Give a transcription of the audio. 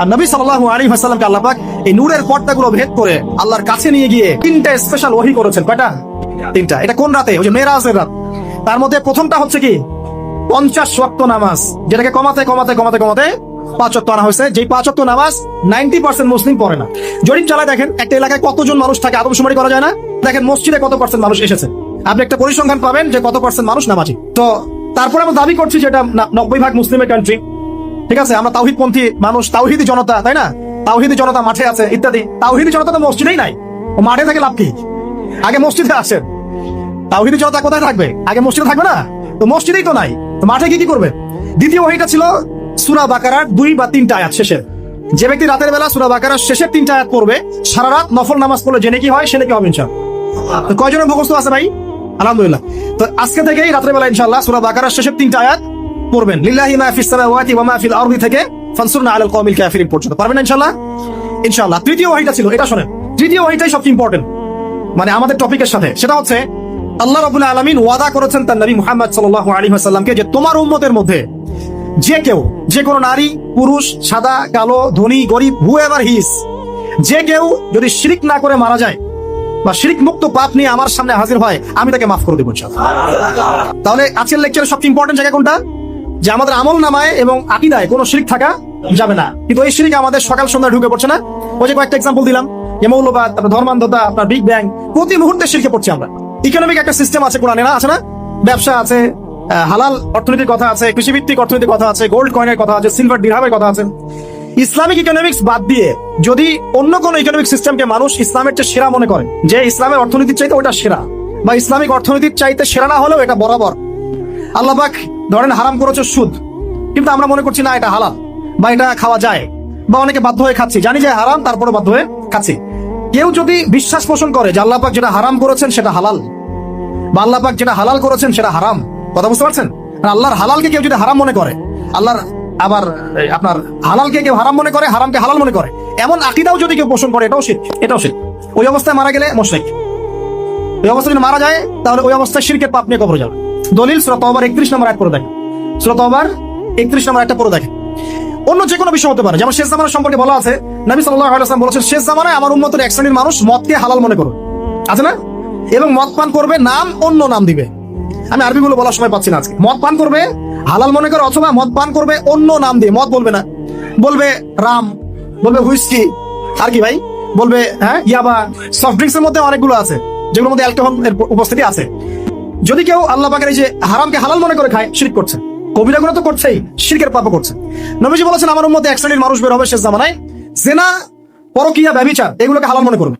আর নবী সাল্লাল্লাহু আলাইহি ওয়াসাল্লামকে আল্লাহ পাক এই নূরের পর্দাগুলো ভেদ করে আল্লাহর কাছে নিয়ে গিয়ে 3টা স্পেশাল ওহী করেছেন। কয়টা? 3টা। এটা কোন রাতে? ওই যে মেরাজের রাত। তার মধ্যে প্রথমটা হচ্ছে কি 50 ওয়াক্ত নামাজ, যেটাকে কমাতে 5 ওয়াক্ত আনা হয়েছে। যেই 5 ওয়াক্ত নামাজ 90% মুসলিম পড়ে না। জরিপ চালায় দেখেন একটা এলাকায় কতজন মানুষ থাকে, আদমশুমারি করা যায় না? দেখেন মসজিদে কত পার্সেন্ট মানুষ এসেছে, আপনি একটা পরিসংখ্যান পাবেন যে কত পার্সেন্ট মানুষ নামাজি। তো তারপরে আমরা দাবি করছি যে এটা 90% মুসলিমের কান্ট্রি, ঠিক আছে? আমরা তাওহীদপন্থী মানুষ, তাওহীদি জনতা, তাই না? তাওহীদি জনতা মাঠে আছে ইত্যাদি। তাওহীদি জনতা তো মসজিদেই নাই, ও মাঠে থেকে লাভ কি? আগে মসজিদে আসেন। তাওহীদি জনতা কোথায় থাকবে? আগে মসজিদে থাকবে না? তো মসজিদেই তো নাই, তো মাঠে কি করবে? দ্বিতীয় ওহীটা ছিল সূরা বাকারার 2 বা 3টা আয়াত শেষের। যে ব্যক্তি রাতের বেলা সূরা বাকারার শেষের 3টা আয়াত পড়বে, সারা রাত নফল নামাজ পড়লে যে নেকি হয় সে নেকি হবে ইনশাআল্লাহ। তো কয়জনের মুখস্থ আছে ভাই? আলহামদুলিল্লাহ। তো আজকে থেকেই রাতের বেলা ইনশাআল্লাহ সূরা বাকারার শেষের 3টা আয়াত পড়বেন। লিল্লাহি মা ফিস সামাওয়াতি ওয়া মা ফিল আরদি থেকে ফানসুরনা আলাল কওমিল কাফিরিন পর্যন্ত পারবেন ইনশাআল্লাহ। ইনশাআল্লাহ। তৃতীয় ওহীটা ছিল, এটা শুনেন, তৃতীয় ওহীটাই সবচেয়ে ইম্পর্টেন্ট মানে আমাদের টপিকের সাথে। সেটা হচ্ছে আল্লাহ রাব্বুল আলামিন ওয়াদা করেছেন তার নবী মুহাম্মদ সাল্লাল্লাহু আলাইহি ওয়াসাল্লামকে যে তোমার উম্মতের মধ্যে যে কেউ, যে কোনো নারী পুরুষ, সাদা কালো, ধনী গরিব, হুএভার হি ইজ, যে কেউ যদি শিরক না করে মারা যায় বা শিরক মুক্ত পাপ নিয়ে আমার সামনে হাজির হয়, আমি তাকে মাফ করে দেব ইনশাআল্লাহ। তাহলে আজকের লেকচারের সবচেয়ে ইম্পর্টেন্ট জায়গা কোনটা? যে আমাদের আমল নামায় এবং আকীদায় কোনো শিরক থাকা যাবে না। কিন্তু এই শিরক আমাদের সকাল সন্ধ্যা ঢুকে পড়ছে না? ওই যে কয়েকটা এক্সাম্পল দিলাম, যে মৌলবাদ, আপনার ধর্মান্ধতা, আপনার বিগ ব্যাং, প্রতি মুহূর্তে শিরকে পড়ছি আমরা। ইকোনমিক একটা সিস্টেম আছে কোরআনে, না আছে না? ব্যবসা আছে, হালাল অর্থনীতির কথা আছে, কৃষিভিত্তিক অর্থনীতির কথা আছে, গোল্ড কয়েনের কথা আছে, সিলভার দিরহামের কথা আছে। ইসলামিক ইকোনমিক্স বাদ দিয়ে যদি অন্য কোন ইকোনমিক সিস্টেমকে মানুষ ইসলামের চেয়ে সেরা মনে করে, যে ইসলামের অর্থনীতির চাইতে ওটা সেরা, বা ইসলামিক অর্থনীতির চাইতে সেরা না হলেও এটা বরাবর। আল্লাহ পাক ধরেন হারাম করেছে সুদ, কিন্তু আমরা মনে করছি না এটা হালাল বা এটা খাওয়া যায়, বা অনেকে বাধ্য হয়ে খাচ্ছি, জানি যে হারাম তারপরে বাধ্য হয়ে খাচ্ছি। কেউ যদি বিশ্বাস পোষণ করে যে আল্লাহ পাক যেটা হারাম করেছেন সেটা হালাল, বা আল্লাহ পাক যেটা হালাল করেছেন সেটা হারাম, কথা বুঝতে পারছেন? আল্লাহর হালালকে কেউ যদি হারাম মনে করে, আল্লাহর আবার আপনার হালালকে কেউ হারাম মনে করে, হারামকে হালাল মনে করে, এমন আকীদাও যদি কেউ পোষণ করে, এটাও শিরক, এটাও শিরক। ওই অবস্থায় মারা গেলে মুশরিক। ওই অবস্থায় যদি মারা যায় তাহলে ওই অবস্থায় শিরকের পাপ নিয়ে কবরে যাবে। দলিল সূরা তাওবার 31 নম্বর আয়াত পড়ে দেখেন। সূরা তাওবার 31 নম্বর আয়াতটা পড়ে দেখেন। অন্য যে কোনো বিষয় হতে পারে, যেমন শেষ জামানা সম্পর্কে বলা আছে, নবী সাল্লাল্লাহু আলাইহি ওয়াসাল্লাম বলেছেন শেষ জামানায় আমার উম্মতের এক শ্রেণীর মানুষ মদকে হালাল মনে করবে, আছে না? এবং মদ পান করবে, নাম অন্য নাম দিবে। আমি আরবিগুলো বলার সময় পাচ্ছি না আজকে। মদ পান করবে হালাল মনে করে, অথবা মদ পান করবে অন্য নাম দিয়ে, মদ বলবে না, বলবে রাম, বলবে হুইস্কি, আর কি ভাই বলবে, হ্যাঁ ইয়াবা। সফট ড্রিঙ্কস এর মধ্যে অনেকগুলো আছে যেগুলোর মধ্যে অ্যালকোহল এর উপস্থিতি আছে। যদি কেউ আল্লাহ পাকের এই যে হারামকে হালাল মনে করে খায়, শিরক করছে। কবিরা গুনাহ তো করছেই, শিরকের পাপও করছে। নবীজি বলেছেন আমার উম্মতে এক শ্রেণীর মানুষ বের হবে শেষ জামানায়, জিনা, পরকীয়া, ব্যভিচার এগুলোকে হালাল মনে করবে।